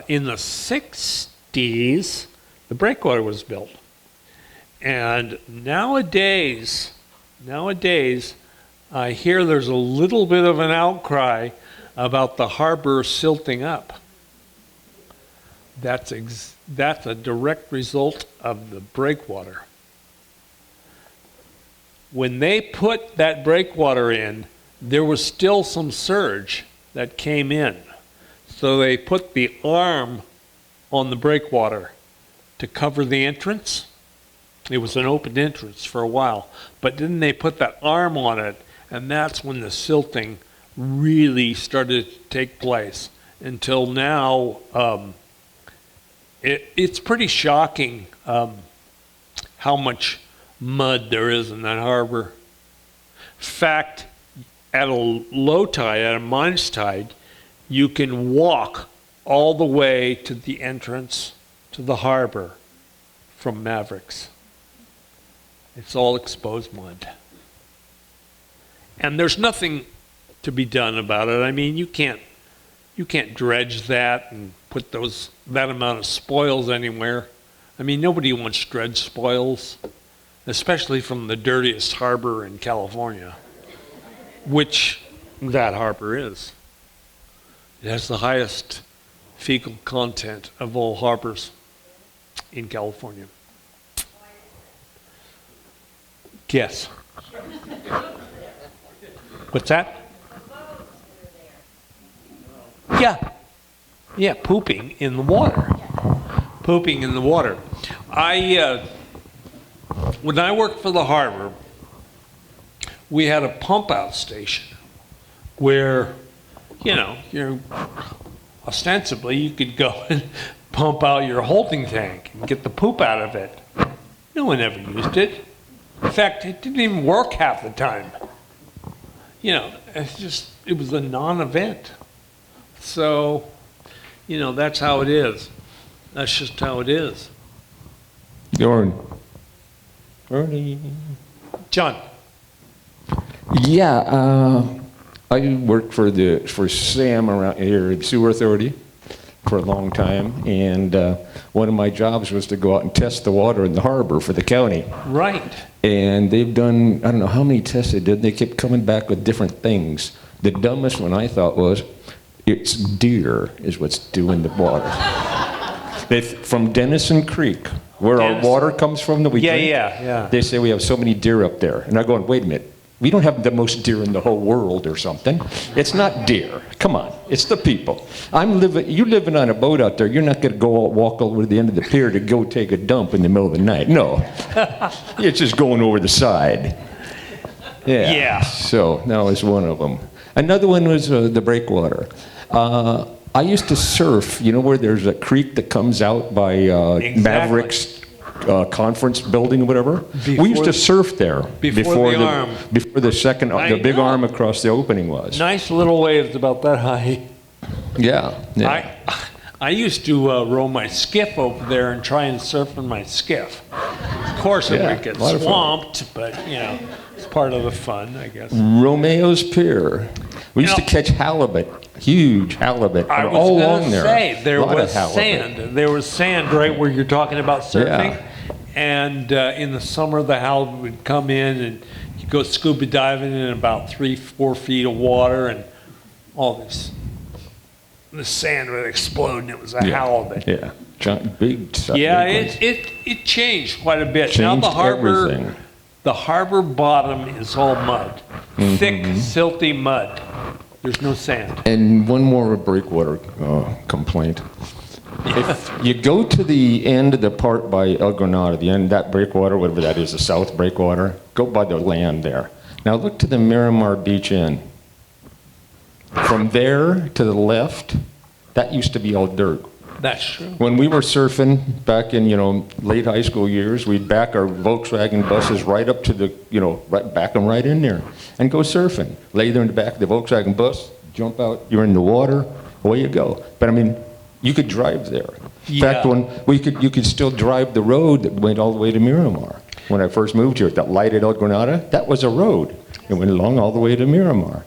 In the 60s, the breakwater was built. And nowadays, I hear there's a little bit of an outcry about the harbor silting up. That's a direct result of the breakwater. When they put that breakwater in, there was still some surge that came in. So they put the arm on the breakwater to cover the entrance. It was an open entrance for a while, but then they put that arm on it, and that's when the silting really started to take place. Until now, it's pretty shocking how much mud there is in that harbor. In fact, at a low tide, at a minus tide, you can walk all the way to the entrance to the harbor from Mavericks. It's all exposed mud. And there's nothing to be done about it. I mean, you can't dredge that and put that amount of spoils anywhere. I mean, nobody wants dredge spoils, especially from the dirtiest harbor in California, which that harbor is. It has the highest fecal content of all harbors in California. Yes. What's that? Yeah, pooping in the water. Pooping in the water. When I worked for the harbor, we had a pump out station where, ostensibly you could go and pump out your holding tank and get the poop out of it. No one ever used it. In fact, it didn't even work half the time. It was a non-event. So, that's how it is. That's just how it is. Ernie. John. Yeah, I worked for Sam around here at the Sewer Authority for a long time, and one of my jobs was to go out and test the water in the harbor for the county. Right. And they've done, I don't know how many tests they did, they kept coming back with different things. The dumbest one I thought was, it's deer is what's doing the water. From Denison Creek, where our water comes from that we drink. Yeah. They say we have so many deer up there. And I'm going, wait a minute. We don't have the most deer in the whole world or something. It's not deer. Come on. It's the people. You're living on a boat out there. You're not going to go walk over to the end of the pier to go take a dump in the middle of the night. No. It's just going over the side. Yeah. So that was one of them. Another one was the breakwater. I used to surf, where there's a creek that comes out by Mavericks conference building or whatever. We used to surf there before the big arm across the opening was. Nice little waves about that high. Yeah. I used to row my skiff over there and try and surf in my skiff. Of course, it would get swamped, but it's part of the fun, I guess. Romeo's Pier. We used to catch halibut, huge halibut, all along there. I was going to say, there was sand. There was sand right where you're talking about surfing. Yeah. And in the summer, the halibut would come in and you go scuba diving in about 3-4 feet of water, and all this. The sand would explode, and it was a halibut. Yeah, giant, big stuff. Yeah, it changed quite a bit. Now Everything. the harbor bottom is all mud, thick, silty mud. There's no sand. And one more breakwater complaint. If you go to the end of the part by El Granada, the end that breakwater, whatever that is, the south breakwater, go by the land there. Now look to the Miramar Beach Inn. From there to the left, that used to be all dirt. That's true. When we were surfing back in, late high school years, we'd back our Volkswagen buses right up to the, back them right in there and go surfing. Lay there in the back of the Volkswagen bus, jump out, you're in the water, away you go. But you could drive there. In fact, you could still drive the road that went all the way to Miramar. When I first moved here, that light at El Granada, that was a road. It went along all the way to Miramar.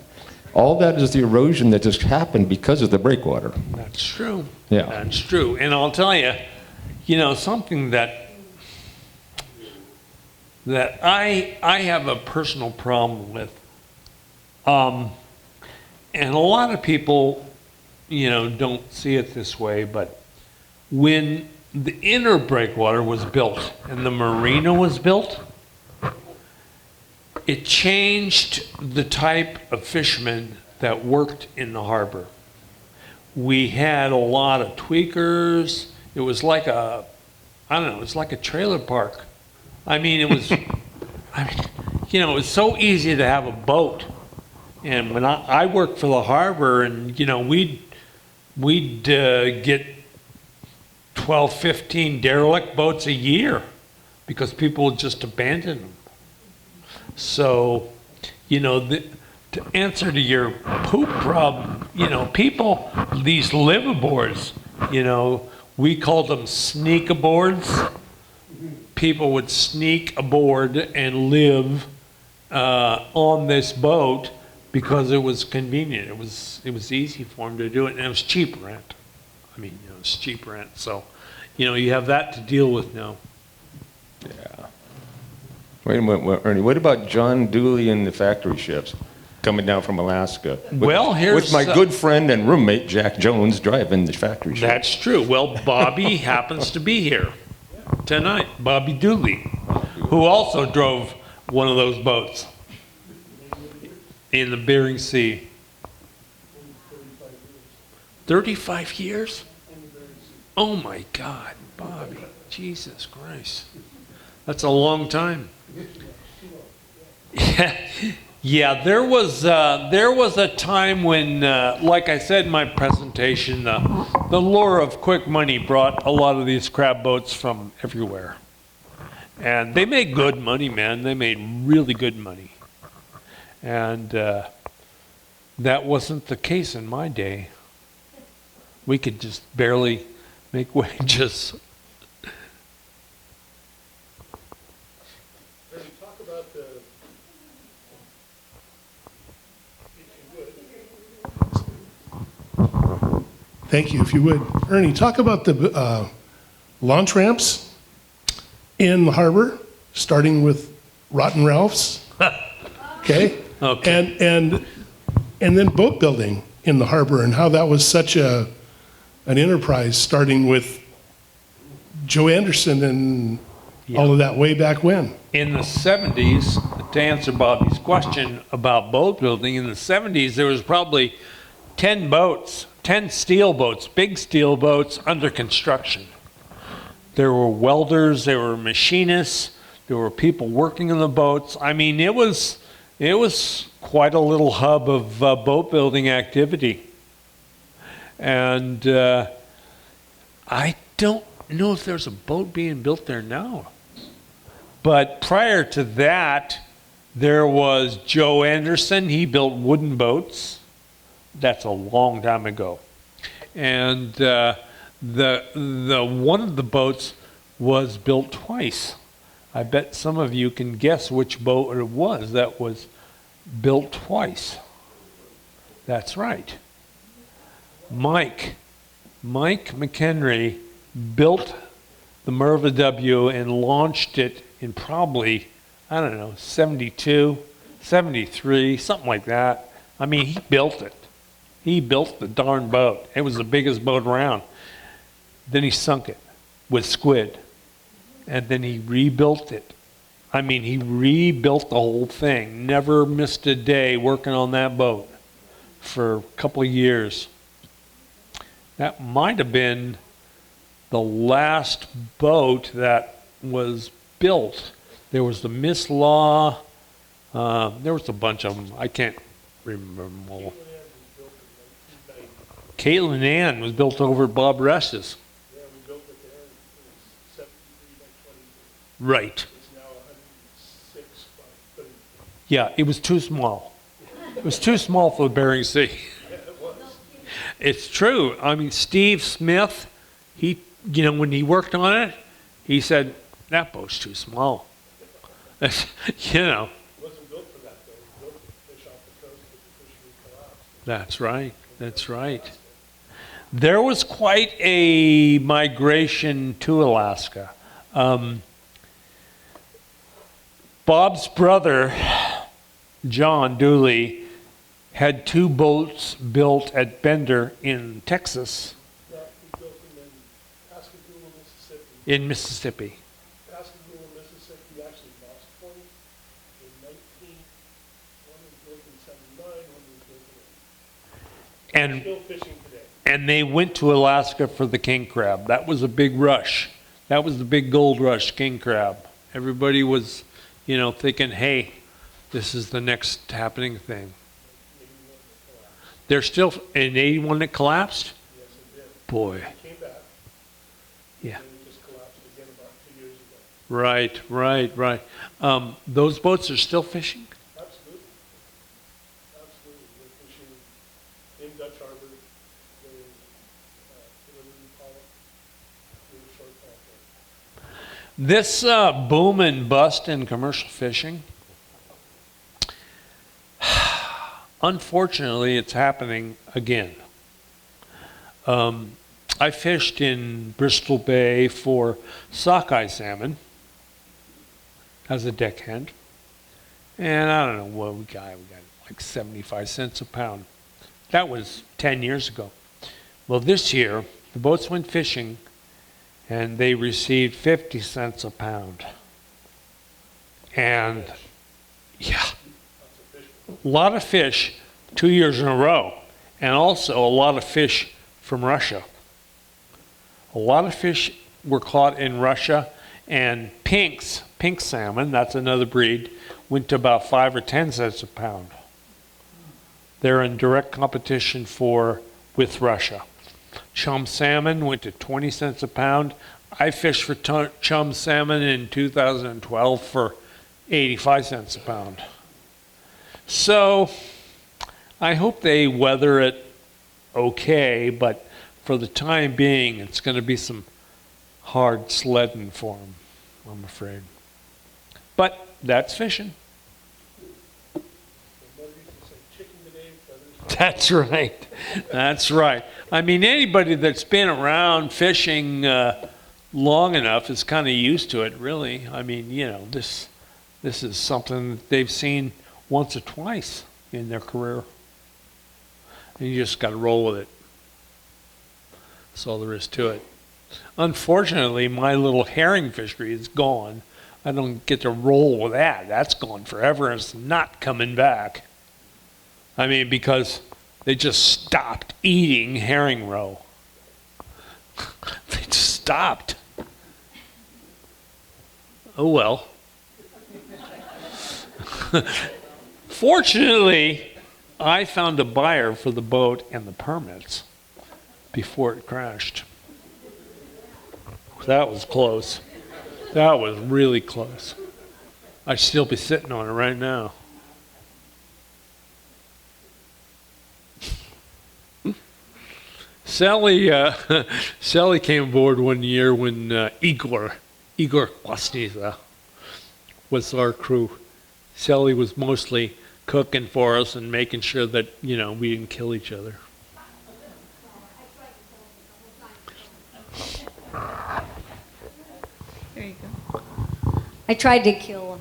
All that is the erosion that just happened because of the breakwater. That's true. Yeah. That's true. And I'll tell you, something that I have a personal problem with, and a lot of people, don't see it this way, but when the inner breakwater was built and the marina was built, it changed the type of fishermen that worked in the harbor. We had a lot of tweakers. It was like it was like a trailer park. It was, it was so easy to have a boat. And when I worked for the harbor, and we'd get 12, 15 derelict boats a year because people would just abandon them. So, to answer to your poop problem, people, these liveaboards, we called them sneak-aboards. People would sneak aboard and live on this boat because it was convenient. It was easy for them to do it, and it was cheap rent. It was cheap rent. So, you have that to deal with now. Yeah. Wait a minute, Ernie. What about John Dooley and the factory ships coming down from Alaska? With my good friend and roommate Jack Jones driving the factory ship. That's true. Well, Bobby happens to be here tonight. Bobby Dooley, who also drove one of those boats in the Bering Sea. 35 years? Oh my God, Bobby. Jesus Christ. That's a long time. Yeah. Yeah, there was a time when, like I said in my presentation, the lure of quick money brought a lot of these crab boats from everywhere. And they made good money, man. They made really good money. And that wasn't the case in my day. We could just barely make wages. Talk about the, thank you, if you would. Ernie, talk about the launch ramps in the harbor, starting with Rotten Ralph's. Okay? Okay. And then boat building in the harbor and how that was such an enterprise, starting with Joe Anderson and all of that way back when. In the 70s, to answer Bobby's question about boat building, in the 70s there was probably 10 boats, 10 steel boats, big steel boats under construction. There were welders, there were machinists, there were people working on the boats. I mean, it was quite a little hub of boat building activity. And I don't know if there's a boat being built there now. But prior to that, there was Joe Anderson. He built wooden boats. That's a long time ago. And the one of the boats was built twice. I bet some of you can guess which boat it was that was built twice. That's right. Mike McHenry built the Merva W and launched it in probably, I don't know, 72, 73, something like that. I mean, he built it. He built the darn boat. It was the biggest boat around. Then he sunk it with squid. And then he rebuilt it. I mean, he rebuilt the whole thing. Never missed a day working on that boat for a couple of years. That might have been the last boat that was built. There was the Miss Law. There was a bunch of them. I can't remember them all. Caitlin Ann was built over at Bob Ress's. Yeah, we built it there. It was 73 by 20. Right. It's now 106 by 30. Yeah, it was too small. It was too small for the Bering Sea. Yeah, it was. It's true. I mean, Steve Smith, when he worked on it, he said, that boat's too small. It wasn't built for that, though. It was built to fish off the coast as the fishery collapsed. That's right. That's right. There was quite a migration to Alaska. Bob's brother, John Dooley, had 2 boats built at Bender in Texas. Yeah, we built them in Pascagoula, Mississippi. In Mississippi. Pascagoula, Mississippi, actually lost Point in 19. One was built in 79, one was built in 80. And Still fishing today. And they went to Alaska for the king crab. That was a big rush. That was the big gold rush, king crab. Everybody was, thinking, hey, this is the next happening thing. They're still, in 81 it collapsed? Yes, it did. Boy. It came back. Yeah. And it just collapsed again about 2 years ago. Right. Those boats are still fishing? Absolutely. Absolutely. We're fishing in Dutch Harbor. Whatever you call it. Really short time frame. This boom and bust in commercial fishing, unfortunately, it's happening again. I fished in Bristol Bay for sockeye salmon as a deckhand, and I don't know what we got like 75 cents a pound. That was 10 years ago. Well, this year, the boats went fishing, and they received 50 cents a pound. And, yeah, a lot of fish 2 years in a row, and also a lot of fish from Russia. A lot of fish were caught in Russia, and pink salmon, that's another breed, went to about 5 or 10 cents a pound. They're in direct competition with Russia. Chum salmon went to 20 cents a pound. I fished for chum salmon in 2012 for 85 cents a pound. So I hope they weather it okay, but for the time being, it's going to be some hard sledding for them, I'm afraid. But that's fishing. That's right. That's right. I mean, anybody that's been around fishing long enough is kind of used to it, really. I mean, you know, this is something that they've seen once or twice in their career. And you just got to roll with it. That's all there is to it. Unfortunately, my little herring fishery is gone. I don't get to roll with that. That's gone forever and it's not coming back. I mean, because they just stopped eating herring roe. They just stopped. Oh well. Fortunately, I found a buyer for the boat and the permits before it crashed. That was close. That was really close. I'd still be sitting on it right now. Sally came aboard one year when Igor Kwasnica was our crew. Sally was mostly cooking for us and making sure that, you know, we didn't kill each other. There you go. I tried to kill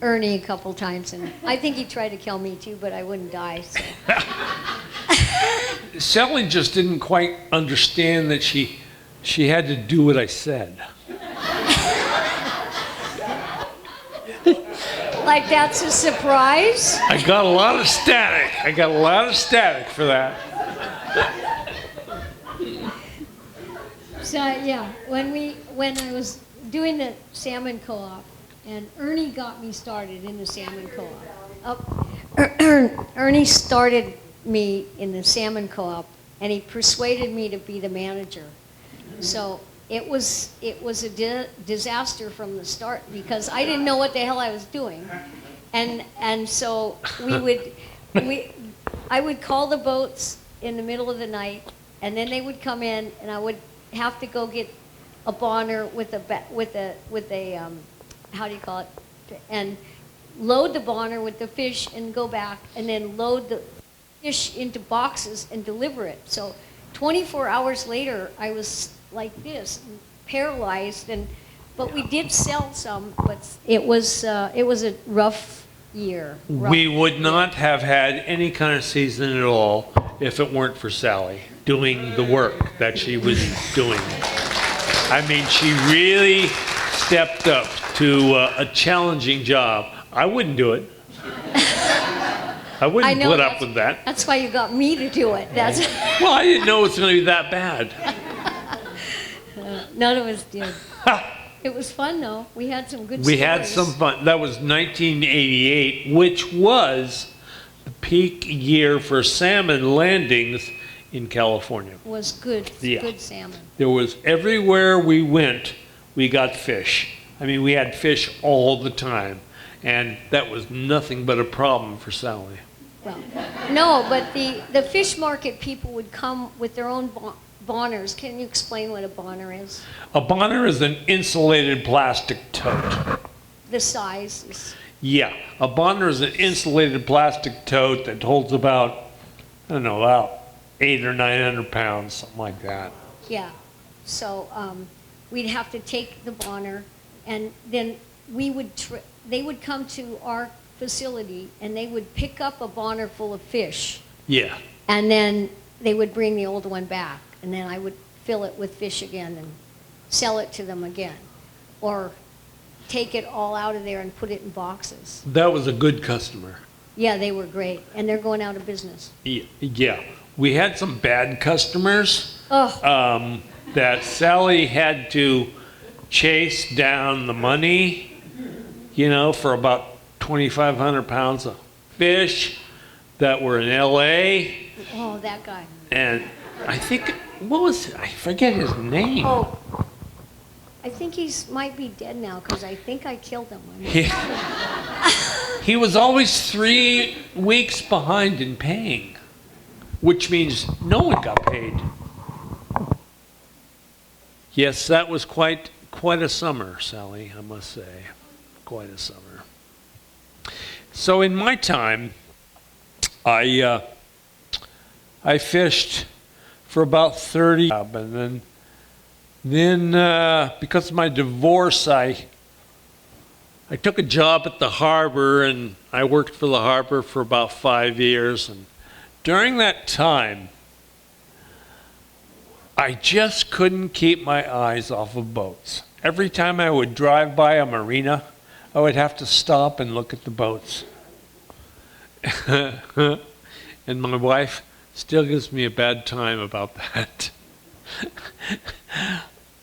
Ernie a couple times, and I think he tried to kill me too, but I wouldn't die. So. Sally just didn't quite understand that she had to do what I said. Like that's a surprise? I got a lot of static. For that. So yeah, when I was doing the salmon co-op, and Ernie got me started in the salmon co-op. Ernie started me in the salmon co-op, and he persuaded me to be the manager. So it was a disaster from the start because I didn't know what the hell I was doing, and so I would call the boats in the middle of the night, and then they would come in, and I would have to go get a bonner with a how do you call it, and load the bonner with the fish and go back, and then load the fish into boxes and deliver it. So 24 hours later, I was like this, paralyzed, but we did sell some, but it was a rough year. We would not have had any kind of season at all if it weren't for Sally doing the work that she was doing. I mean, she really stepped up to a challenging job. I wouldn't do it. I wouldn't put up with that. That's why you got me to do it. That's well, I didn't know it was going to be that bad. None of us did. It was fun, though. We had some good We had stories. some fun. That was 1988, which was the peak year for salmon landings in California. It was good, Yeah. good salmon. There was, everywhere we went, we got fish. I mean, we had fish all the time. And that was nothing but a problem for Sally. Well, no, but the fish market people would come with their own bonners. Can you explain what a bonner is? A bonner is an insulated plastic tote. The size is... Yeah, a bonner is an insulated plastic tote that holds about, I don't know, about 800 or 900 pounds, something like that. Yeah. So we'd have to take the bonner, and then they would come to our facility, and they would pick up a bonner full of fish. Yeah. And then they would bring the old one back, and then I would fill it with fish again and sell it to them again. Or take it all out of there and put it in boxes. That was a good customer. Yeah, they were great, and they're going out of business. Yeah. We had some bad customers Oh, that Sally had to chase down the money, you know, for about 2,500 pounds of fish that were in L.A. Oh, that guy. And I think, I forget his name. Oh, I think might be dead now because I think I killed him. He was always 3 weeks behind in paying, which means no one got paid. Yes, that was quite a summer, Sally, I must say. Quite a summer. So in my time, I fished for about 30, and then because of my divorce, I took a job at the harbor, and I worked for the harbor for about 5 years. And during that time, I just couldn't keep my eyes off of boats. Every time I would drive by a marina, I would have to stop and look at the boats. And my wife still gives me a bad time about that.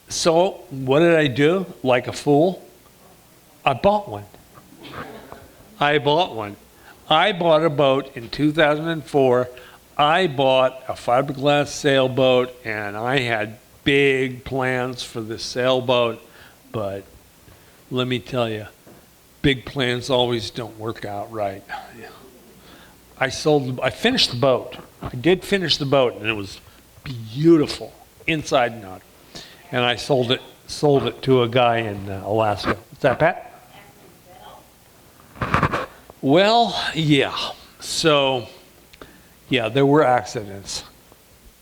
So what did I do? Like a fool? I bought one. I bought a boat in 2004. I bought a fiberglass sailboat, and I had big plans for this sailboat, but let me tell you, big plans always don't work out right. I finished the boat. I did finish the boat, and it was beautiful, inside and out. And I sold it to a guy in Alaska. What's that, Pat? Well, yeah. So, yeah, there were accidents.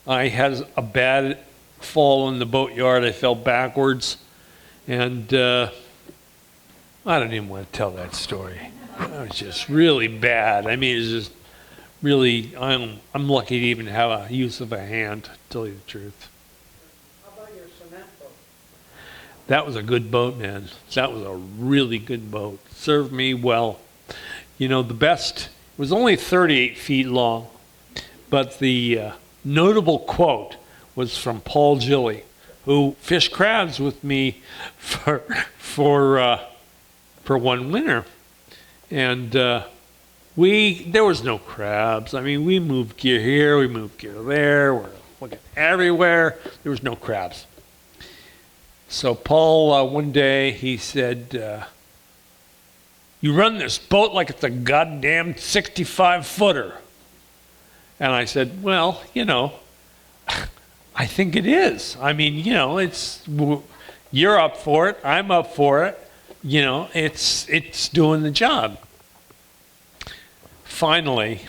I had a bad fall in the boatyard. I fell backwards, and I don't even want to tell that story. It was just really bad. I mean, it's just really, I'm lucky to even have a use of a hand, to tell you the truth. How about your cement boat? That was a good boat, man. That was a really good boat. Served me well. You know, the best, it was only 38 feet long, but the notable quote was from Paul Gilly, who fished crabs with me for one winter. And there was no crabs. I mean, we moved gear here, we moved gear there, we're looking everywhere. There was no crabs. So Paul, one day, he said, you run this boat like it's a goddamn 65-footer. And I said, well, you know, I think it is. I mean, you know, you're up for it, I'm up for it. You know, it's doing the job. Finally,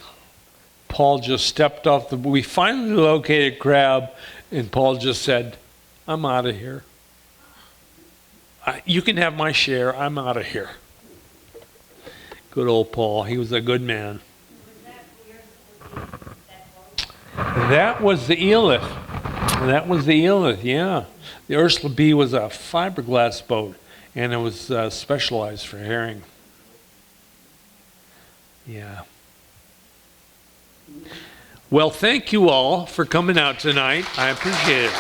Paul just stepped off we finally located crab, and Paul just said, I'm out of here. You can have my share, I'm out of here. Good old Paul, he was a good man. That was the Eelith. Yeah. The Ursula B was a fiberglass boat, and it was specialized for herring. Yeah. Well, thank you all for coming out tonight. I appreciate it.